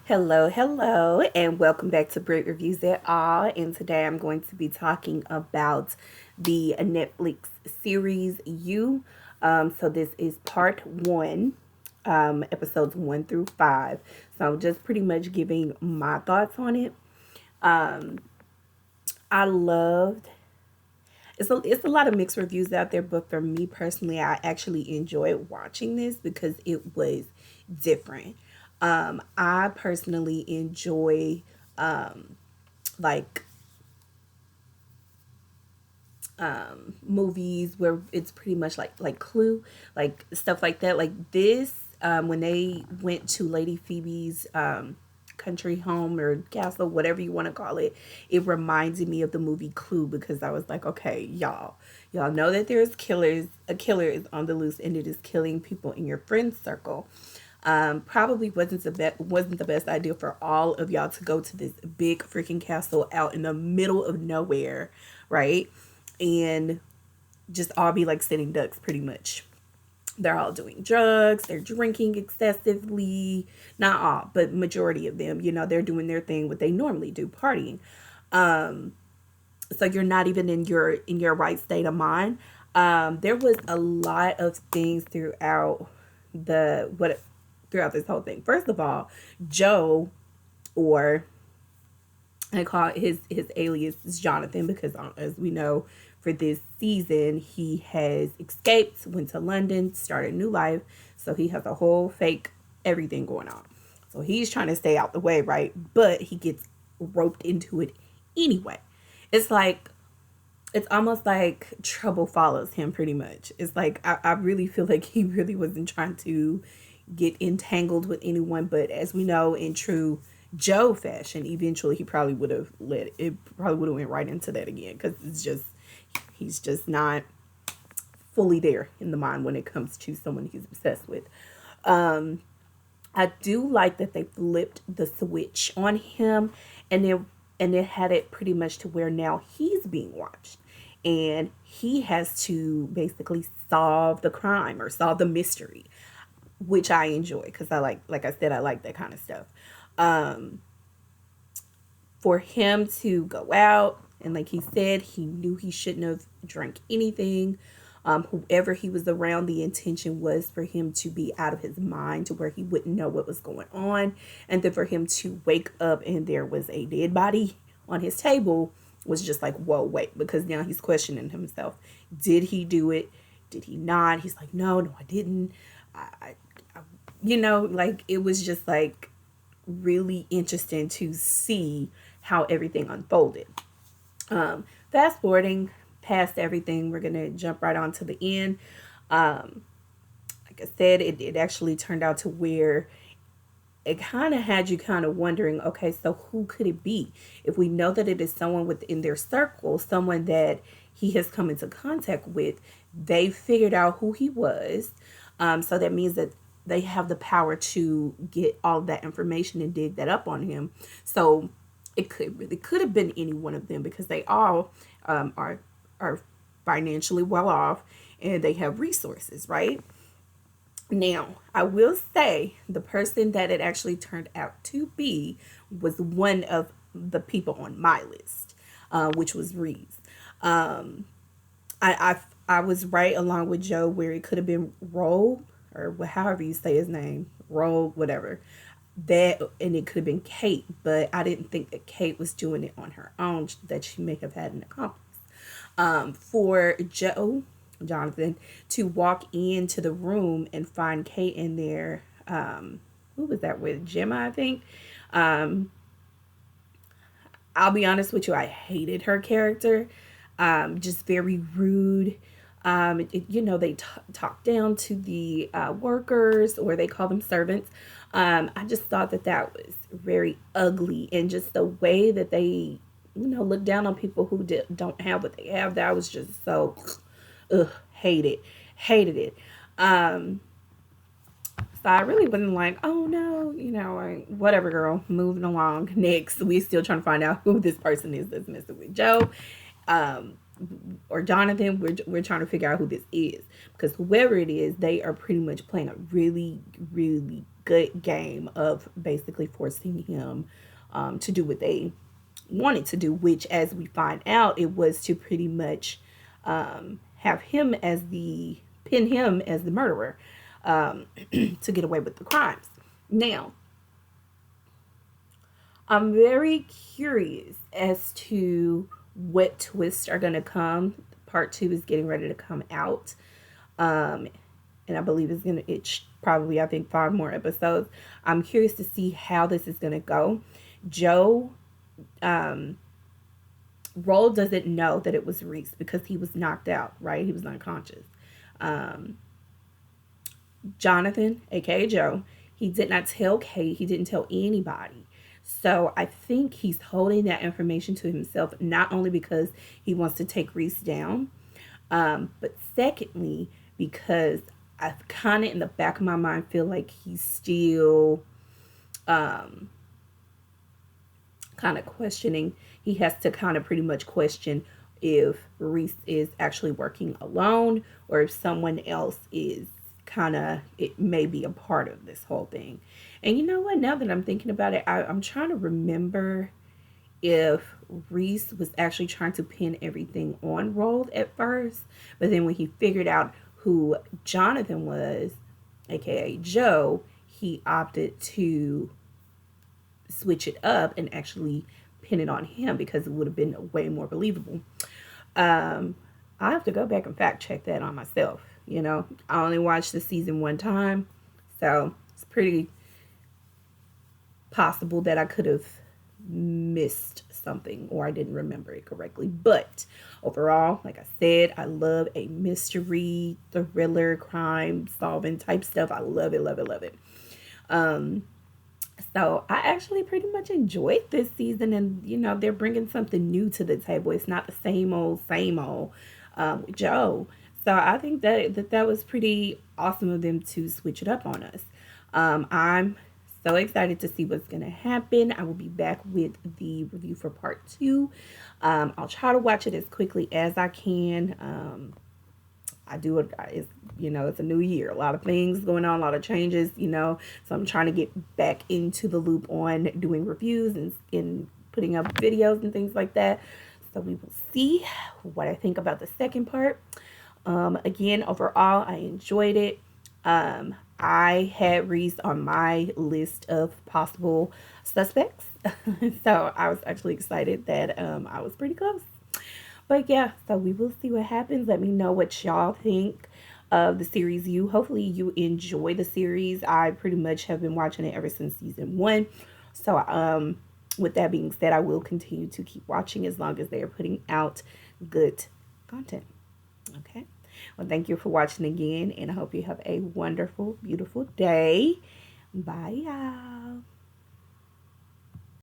Hello, hello, and welcome back to Great Reviews at All. And today I'm going to be talking about the Netflix series You. So this is part one, episodes 1 through 5. So I'm just pretty much giving my thoughts on it. Um, I loved. It's a lot of mixed reviews out there, but for me personally, I actually enjoyed watching this because it was different. I personally enjoy like movies where it's pretty much like Clue, like stuff like that. Like this, when they went to Lady Phoebe's country home or castle, whatever you want to call it, it reminded me of the movie Clue because I was like, okay, y'all know that there's killers. A killer is on the loose and it is killing people in your friend circle. Probably wasn't the best idea for all of y'all to go to this big freaking castle out in the middle of nowhere, right? And just all be like sitting ducks pretty much. They're all doing drugs, they're drinking excessively. Not all, but majority of them, they're doing their thing, what they normally do, partying. So you're not even in your right state of mind. There was a lot of things the what throughout this whole thing. First of all, Joe, or I call his alias is Jonathan because, as we know, for this season he has escaped, went to London, started a new life. So he has a whole fake everything going on. So he's trying to stay out the way, right? But he gets roped into it anyway. It's like it's almost like trouble follows him pretty much. It's like I really feel like he really wasn't trying to get entangled with anyone, but as we know in true Joe fashion, eventually he probably would have let it probably would have went right into that again because he's just not fully there in the mind when it comes to someone he's obsessed with. Um, I do like that they flipped the switch on him, and it had it pretty much to where now he's being watched, and he has to basically solve the crime or solve the mystery, which I enjoy because like I said, I like that kind of stuff. Um, for him to go out and like he said, he knew he shouldn't have drank anything. Whoever he was around, the intention was for him to be out of his mind to where he wouldn't know what was going on, and then for him to wake up and there was a dead body on his table was just like, whoa, wait, because now he's questioning himself. Did he do it? Did he not? He's like, no, I didn't. I like it was just like really interesting to see how everything unfolded. Fast forwarding past everything, we're gonna jump right on to the end. Um, like I said, it actually turned out to where it kind of had you kind of wondering, okay, so who could it be? If we know that it is someone within their circle, someone that he has come into contact with, they figured out who he was. So that means that they have the power to get all that information and dig that up on him. So it could have been any one of them because they all are financially well off and they have resources, right? Now, I will say the person that it actually turned out to be was one of the people on my list, which was Rhys. Um, I was right along with Joe where it could have been Roll or however you say his name, Roll, whatever. That and it could have been Kate, but I didn't think that Kate was doing it on her own. That she may have had an accomplice. For Jonathan, to walk into the room and find Kate in there. Who was that with? Gemma, I think. Um, I'll be honest with you, I hated her character. Just very rude. They talk down to the workers, or they call them servants. I just thought that was very ugly, and just the way that they, look down on people who don't have what they have. That was just so, ugh, hated it. Um, so I really wasn't like, oh no, like, whatever, girl, moving along. Next, we still trying to find out who this person is that's messing with Joe, um, or Jonathan. We're trying to figure out who this is because whoever it is, they are pretty much playing a really, really good game of basically forcing him to do what they wanted to do, which, as we find out, it was to pretty much have him as the pin him as the murderer, to get away with the crimes. Now, I'm very curious as to what twists are going to come. Part two is getting ready to come out. Um, and I believe it's probably, I think, 5 more episodes. I'm curious to see how this is going to go. Joe, um, Roll doesn't know that it was Rhys because he was knocked out, right? He was unconscious. Um, Jonathan, aka Joe, he did not tell Kate, he didn't tell anybody. So I think he's holding that information to himself, not only because he wants to take Rhys down, but secondly, because I kind of in the back of my mind feel like he's still um, kind of questioning. He has to kind of pretty much question if Rhys is actually working alone or if someone else is kind of, it may be a part of this whole thing. And you know what? Now that I'm thinking about it, I'm trying to remember if Rhys was actually trying to pin everything on Roald at first, but then when he figured out who Jonathan was, aka Joe, he opted to switch it up and actually pin it on him because it would have been way more believable. Um, I have to go back and fact check that on myself. You know, I only watched the season one time, so it's pretty possible that I could have missed something or I didn't remember it correctly. But overall, like I said, I love a mystery, thriller, crime solving type stuff. I love it, love it, love it. Um, so I actually pretty much enjoyed this season, and you know they're bringing something new to the table. It's not the same old with Joe. So I think that was pretty awesome of them to switch it up on us. I'm so excited to see what's gonna happen. I will be back with the review for part two. I'll try to watch it as quickly as I can. I do it. It's, you know, it's a new year. A lot of things going on, a lot of changes, you know. So I'm trying to get back into the loop on doing reviews and putting up videos and things like that. So we will see what I think about the second part. Again, overall, I enjoyed it. I had Rhys on my list of possible suspects. So I was actually excited that I was pretty close. But yeah, so we will see what happens. Let me know what y'all think of the series. Hopefully you enjoy the series. I pretty much have been watching it ever since season one. So with that being said, I will continue to keep watching as long as they are putting out good content. Okay. Well, thank you for watching again, and I hope you have a wonderful, beautiful day. Bye, y'all.